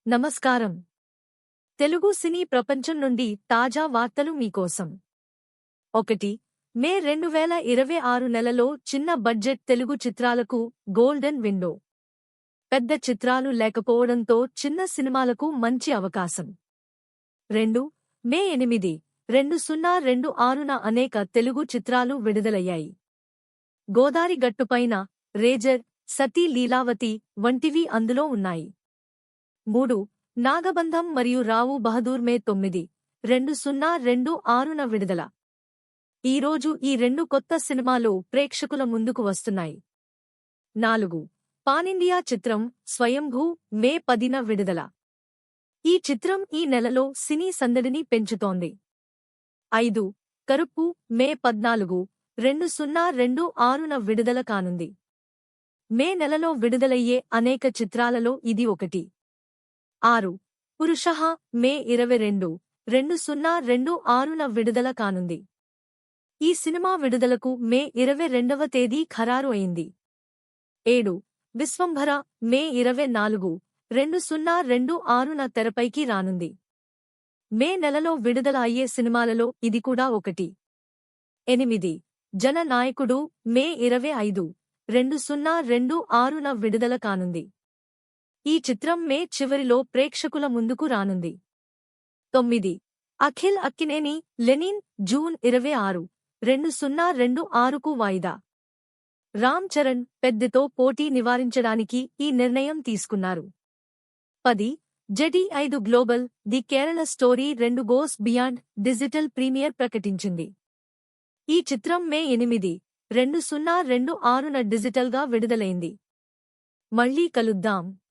నమస్కారం. తెలుగు సినీ ప్రపంచం నుండి తాజా వార్తలు మీకోసం. 1. మే 2026 నెలలో చిన్న బడ్జెట్ తెలుగు చిత్రాలకు గోల్డెన్ విండో. పెద్ద చిత్రాలు లేకపోవడంతో చిన్న సినిమాలకు మంచి అవకాశం. 2. మే 8, 2026న అనేక తెలుగు చిత్రాలు విడుదలయ్యాయి. గోదారి గట్టుపైన, రేజర్, సతీ లీలావతి వంటివి అందులో ఉన్నాయి. 3. నాగబంధం మరియు రావు బహదూర్ మే 9, 2026న విడుదల. ఈరోజు ఈ రెండు కొత్త సినిమాలు ప్రేక్షకుల ముందుకు వస్తున్నాయి. 4. పానిండియా చిత్రం స్వయంభూ మే 10న విడుదల. ఈ చిత్రం ఈ నెలలో సినీ సందడిని పెంచుతోంది. 5. కరుప్పు మే 14, 2026న విడుదల కానుంది. మే నెలలో విడుదలయ్యే అనేక చిత్రాలలో ఇది ఒకటి. 6. పురుషః మే 22, 2026న విడుదల కానుంది. ఈ సినిమా విడుదలకు మే 22వ తేదీ ఖరారు అయింది. 7. విశ్వంభర మే 24, 2026న తెరపైకి రానుంది. మే నెలలో విడుదల అయ్యే సినిమాలలో ఇది కూడా ఒకటి. 8. జననాయకుడు మే 25, 2026న విడుదల కానుంది. ఈ చిత్రం మే చివరిలో ప్రేక్షకుల ముందుకు రానుంది. 9. అఖిల్ అక్కినేని లెనిన్ జూన్ 26, 2026కు వాయిదా. రామ్ చరణ్ పెద్దతో పోటీ నివారించడానికి ఈ నిర్ణయం తీసుకున్నారు. 10. ZEE5 global the Kerala story 2 goes beyond digital premier ప్రకటించింది. ఈ చిత్రం మే 8, 2026న డిజిటల్గా విడుదలైంది. మళ్ళీ కలుద్దాం.